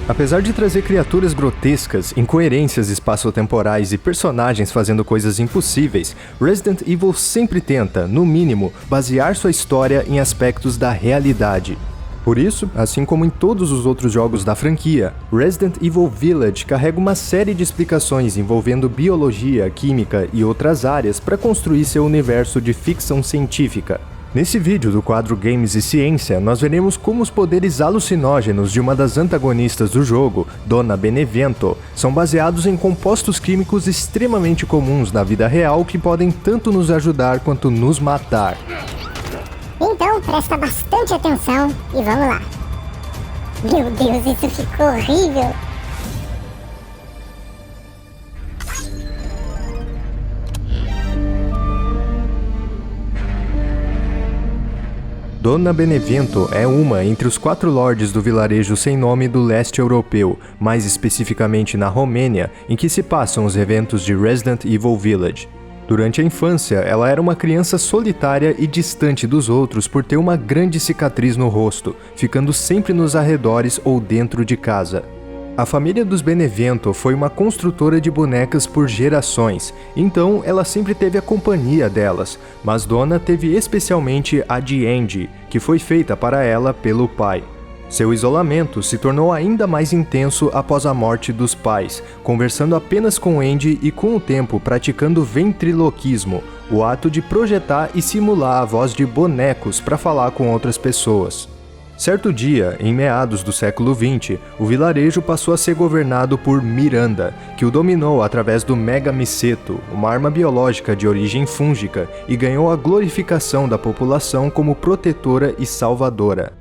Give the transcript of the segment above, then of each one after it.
Apesar de trazer criaturas grotescas, incoerências espaço-temporais e personagens fazendo coisas impossíveis, Resident Evil sempre tenta, no mínimo, basear sua história em aspectos da realidade. Por isso, assim como em todos os outros jogos da franquia, Resident Evil Village carrega uma série de explicações envolvendo biologia, química e outras áreas para construir seu universo de ficção científica. Nesse vídeo do quadro Games e Ciência, nós veremos como os poderes alucinógenos de uma das antagonistas do jogo, Donna Benevento, são baseados em compostos químicos extremamente comuns na vida real que podem tanto nos ajudar quanto nos matar. Então presta bastante atenção e vamos lá. Meu Deus, isso ficou horrível. Donna Benevento é uma entre os 4 lordes do vilarejo sem nome do leste europeu, mais especificamente na Romênia, em que se passam os eventos de Resident Evil Village. Durante a infância, ela era uma criança solitária e distante dos outros por ter uma grande cicatriz no rosto, ficando sempre nos arredores ou dentro de casa. A família dos Benevento foi uma construtora de bonecas por gerações, então ela sempre teve a companhia delas, mas Donna teve especialmente a de Andy, que foi feita para ela pelo pai. Seu isolamento se tornou ainda mais intenso após a morte dos pais, conversando apenas com Andy e com o tempo praticando ventriloquismo, o ato de projetar e simular a voz de bonecos para falar com outras pessoas. Certo dia, em meados do século XX, o vilarejo passou a ser governado por Miranda, que o dominou através do Megamiceto, uma arma biológica de origem fúngica, e ganhou a glorificação da população como protetora e salvadora.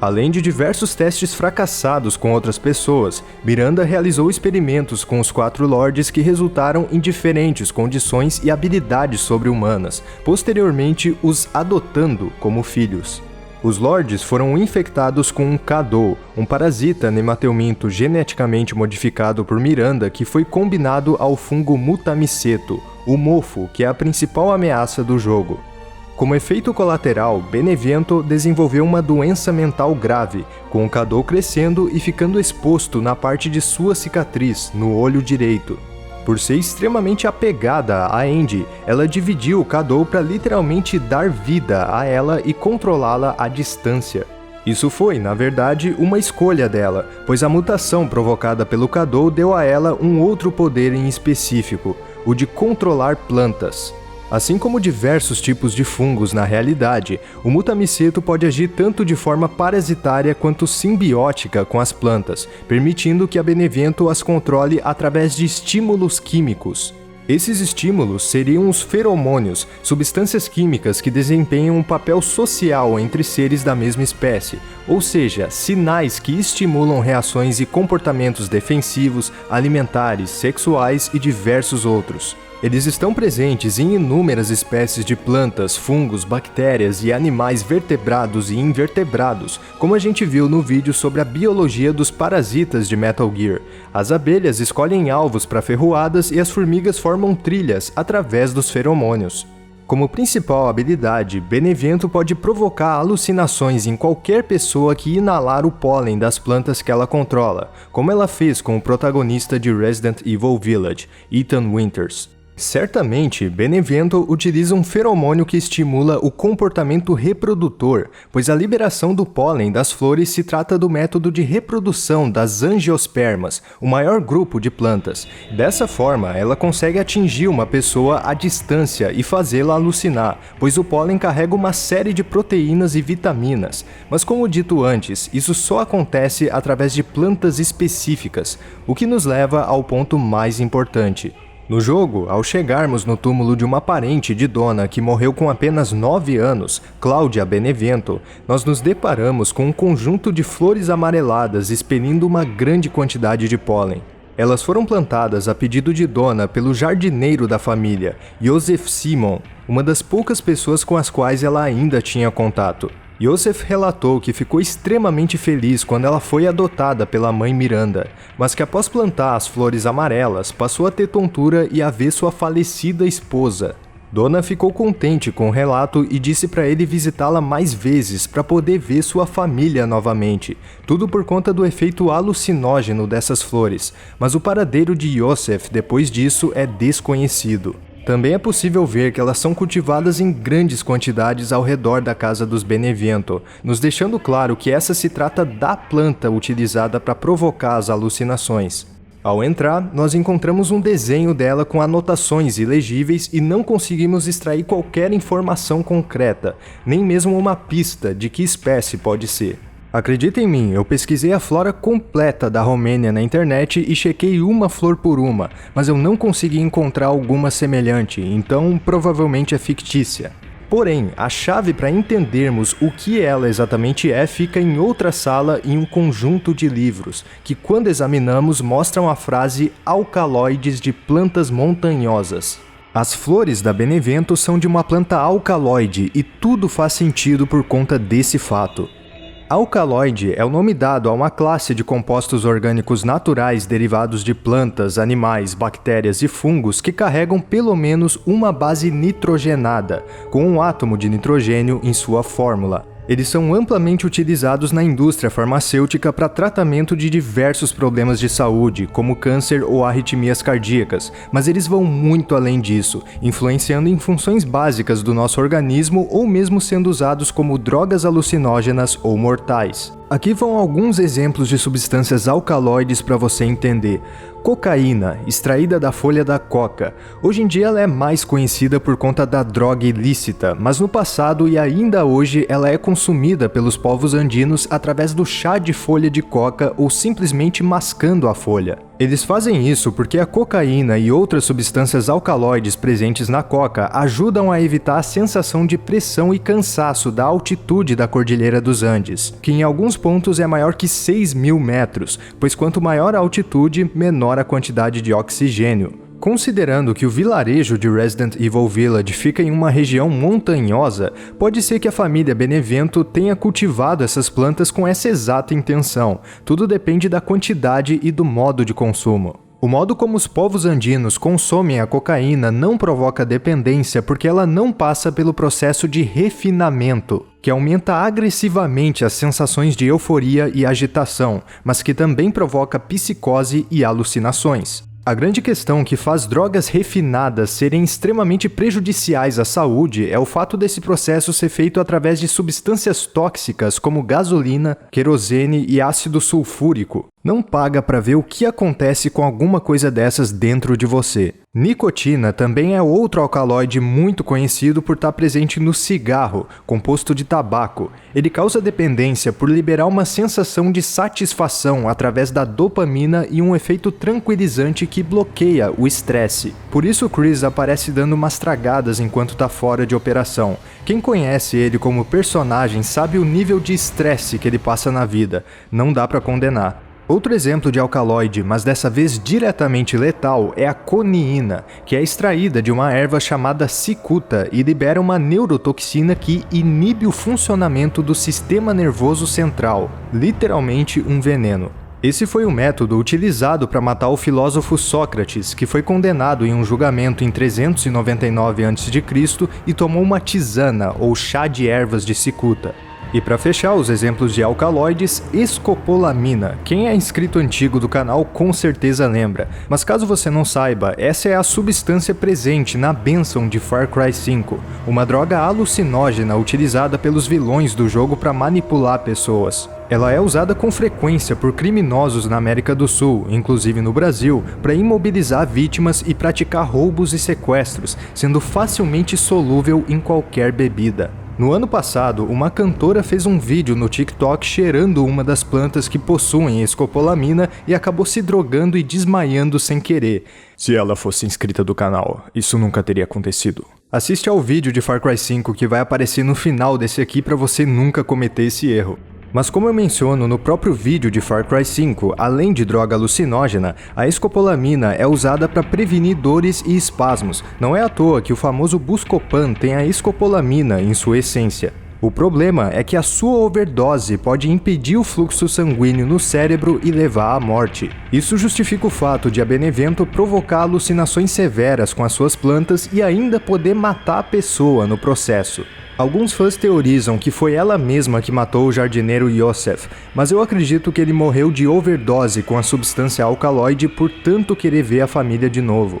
Além de diversos testes fracassados com outras pessoas, Miranda realizou experimentos com os 4 lordes que resultaram em diferentes condições e habilidades sobre-humanas, posteriormente os adotando como filhos. Os lordes foram infectados com um Cadou, um parasita nemateuminto geneticamente modificado por Miranda que foi combinado ao fungo Mutamiceto, o mofo, que é a principal ameaça do jogo. Como efeito colateral, Benevento desenvolveu uma doença mental grave, com o Cadou crescendo e ficando exposto na parte de sua cicatriz, no olho direito. Por ser extremamente apegada a Andy, ela dividiu o Cadou para literalmente dar vida a ela e controlá-la à distância. Isso foi, na verdade, uma escolha dela, pois a mutação provocada pelo Cadou deu a ela um outro poder em específico, o de controlar plantas. Assim como diversos tipos de fungos na realidade, o Mutamiceto pode agir tanto de forma parasitária quanto simbiótica com as plantas, permitindo que a Benevento as controle através de estímulos químicos. Esses estímulos seriam os feromônios, substâncias químicas que desempenham um papel social entre seres da mesma espécie, ou seja, sinais que estimulam reações e comportamentos defensivos, alimentares, sexuais e diversos outros. Eles estão presentes em inúmeras espécies de plantas, fungos, bactérias e animais vertebrados e invertebrados, como a gente viu no vídeo sobre a biologia dos parasitas de Metal Gear. As abelhas escolhem alvos para ferroadas e as formigas formam trilhas através dos feromônios. Como principal habilidade, Benevento pode provocar alucinações em qualquer pessoa que inalar o pólen das plantas que ela controla, como ela fez com o protagonista de Resident Evil Village, Ethan Winters. Certamente, Benevento utiliza um feromônio que estimula o comportamento reprodutor, pois a liberação do pólen das flores se trata do método de reprodução das angiospermas, o maior grupo de plantas. Dessa forma, ela consegue atingir uma pessoa à distância e fazê-la alucinar, pois o pólen carrega uma série de proteínas e vitaminas. Mas como dito antes, isso só acontece através de plantas específicas, o que nos leva ao ponto mais importante. No jogo, ao chegarmos no túmulo de uma parente de Donna que morreu com apenas 9 anos, Cláudia Benevento, nós nos deparamos com um conjunto de flores amareladas expelindo uma grande quantidade de pólen. Elas foram plantadas a pedido de Donna pelo jardineiro da família, Joseph Simon, uma das poucas pessoas com as quais ela ainda tinha contato. Joseph relatou que ficou extremamente feliz quando ela foi adotada pela mãe Miranda, mas que após plantar as flores amarelas, passou a ter tontura e a ver sua falecida esposa. Donna ficou contente com o relato e disse para ele visitá-la mais vezes para poder ver sua família novamente, tudo por conta do efeito alucinógeno dessas flores, mas o paradeiro de Yosef depois disso é desconhecido. Também é possível ver que elas são cultivadas em grandes quantidades ao redor da casa dos Benevento, nos deixando claro que essa se trata da planta utilizada para provocar as alucinações. Ao entrar, nós encontramos um desenho dela com anotações ilegíveis e não conseguimos extrair qualquer informação concreta, nem mesmo uma pista de que espécie pode ser. Acredita em mim, eu pesquisei a flora completa da Romênia na internet e chequei uma flor por uma, mas eu não consegui encontrar alguma semelhante, então provavelmente é fictícia. Porém, a chave para entendermos o que ela exatamente é fica em outra sala em um conjunto de livros, que quando examinamos mostram a frase alcaloides de plantas montanhosas. As flores da Benevento são de uma planta alcaloide e tudo faz sentido por conta desse fato. Alcaloide é o nome dado a uma classe de compostos orgânicos naturais derivados de plantas, animais, bactérias e fungos que carregam pelo menos uma base nitrogenada, com um átomo de nitrogênio em sua fórmula. Eles são amplamente utilizados na indústria farmacêutica para tratamento de diversos problemas de saúde, como câncer ou arritmias cardíacas, mas eles vão muito além disso, influenciando em funções básicas do nosso organismo ou mesmo sendo usados como drogas alucinógenas ou mortais. Aqui vão alguns exemplos de substâncias alcaloides para você entender. Cocaína, extraída da folha da coca. Hoje em dia ela é mais conhecida por conta da droga ilícita, mas no passado e ainda hoje ela é consumida pelos povos andinos através do chá de folha de coca ou simplesmente mascando a folha. Eles fazem isso porque a cocaína e outras substâncias alcaloides presentes na coca ajudam a evitar a sensação de pressão e cansaço da altitude da Cordilheira dos Andes, que em alguns pontos é maior que 6.000 metros, pois quanto maior a altitude, menor a quantidade de oxigênio. Considerando que o vilarejo de Resident Evil Village fica em uma região montanhosa, pode ser que a família Benevento tenha cultivado essas plantas com essa exata intenção. Tudo depende da quantidade e do modo de consumo. O modo como os povos andinos consomem a cocaína não provoca dependência porque ela não passa pelo processo de refinamento, que aumenta agressivamente as sensações de euforia e agitação, mas que também provoca psicose e alucinações. A grande questão que faz drogas refinadas serem extremamente prejudiciais à saúde é o fato desse processo ser feito através de substâncias tóxicas como gasolina, querosene e ácido sulfúrico. Não paga para ver o que acontece com alguma coisa dessas dentro de você. Nicotina também é outro alcaloide muito conhecido por estar presente no cigarro, composto de tabaco. Ele causa dependência por liberar uma sensação de satisfação através da dopamina e um efeito tranquilizante que bloqueia o estresse. Por isso Chris aparece dando umas tragadas enquanto está fora de operação. Quem conhece ele como personagem sabe o nível de estresse que ele passa na vida. Não dá para condenar. Outro exemplo de alcaloide, mas dessa vez diretamente letal, é a coniina, que é extraída de uma erva chamada cicuta e libera uma neurotoxina que inibe o funcionamento do sistema nervoso central, literalmente um veneno. Esse foi o método utilizado para matar o filósofo Sócrates, que foi condenado em um julgamento em 399 a.C. e tomou uma tisana, ou chá de ervas de cicuta. E para fechar os exemplos de alcaloides, escopolamina. Quem é inscrito antigo do canal com certeza lembra, mas caso você não saiba, essa é a substância presente na bênção de Far Cry 5, uma droga alucinógena utilizada pelos vilões do jogo para manipular pessoas. Ela é usada com frequência por criminosos na América do Sul, inclusive no Brasil, para imobilizar vítimas e praticar roubos e sequestros, sendo facilmente solúvel em qualquer bebida. No ano passado, uma cantora fez um vídeo no TikTok cheirando uma das plantas que possuem escopolamina e acabou se drogando e desmaiando sem querer. Se ela fosse inscrita do canal, isso nunca teria acontecido. Assiste ao vídeo de Far Cry 5 que vai aparecer no final desse aqui para você nunca cometer esse erro. Mas como eu menciono no próprio vídeo de Far Cry 5, além de droga alucinógena, a escopolamina é usada para prevenir dores e espasmos. Não é à toa que o famoso Buscopan tem a escopolamina em sua essência. O problema é que a sua overdose pode impedir o fluxo sanguíneo no cérebro e levar à morte. Isso justifica o fato de a Benevento provocar alucinações severas com as suas plantas e ainda poder matar a pessoa no processo. Alguns fãs teorizam que foi ela mesma que matou o jardineiro Yosef, mas eu acredito que ele morreu de overdose com a substância alcaloide por tanto querer ver a família de novo.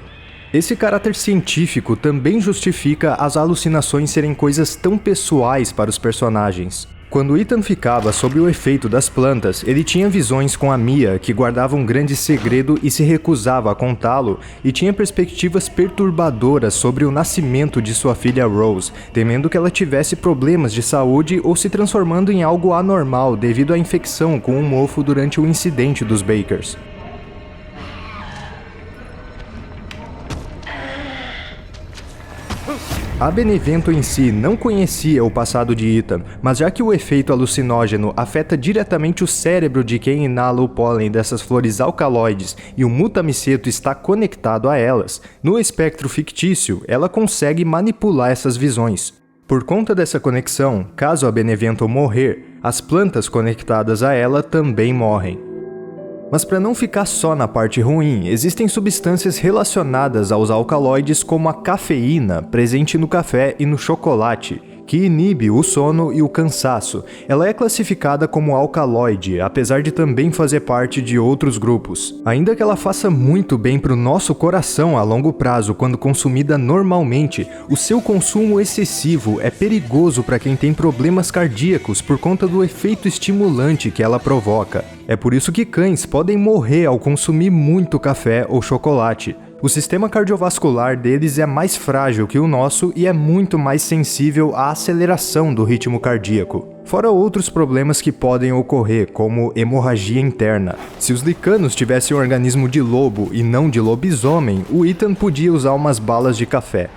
Esse caráter científico também justifica as alucinações serem coisas tão pessoais para os personagens. Quando Ethan ficava sob o efeito das plantas, ele tinha visões com a Mia, que guardava um grande segredo e se recusava a contá-lo, e tinha perspectivas perturbadoras sobre o nascimento de sua filha Rose, temendo que ela tivesse problemas de saúde ou se transformando em algo anormal devido à infecção com um mofo durante o incidente dos Bakers. A Benevento em si não conhecia o passado de Ethan, mas já que o efeito alucinógeno afeta diretamente o cérebro de quem inala o pólen dessas flores alcaloides e o mutamiceto está conectado a elas, no espectro fictício ela consegue manipular essas visões. Por conta dessa conexão, caso a Benevento morrer, as plantas conectadas a ela também morrem. Mas para não ficar só na parte ruim, existem substâncias relacionadas aos alcaloides como a cafeína, presente no café e no chocolate, que inibe o sono e o cansaço. Ela é classificada como alcaloide, apesar de também fazer parte de outros grupos. Ainda que ela faça muito bem para o nosso coração a longo prazo quando consumida normalmente, o seu consumo excessivo é perigoso para quem tem problemas cardíacos por conta do efeito estimulante que ela provoca. É por isso que cães podem morrer ao consumir muito café ou chocolate. O sistema cardiovascular deles é mais frágil que o nosso e é muito mais sensível à aceleração do ritmo cardíaco. Fora outros problemas que podem ocorrer, como hemorragia interna. Se os licanos tivessem um organismo de lobo e não de lobisomem, o Ethan podia usar umas balas de café.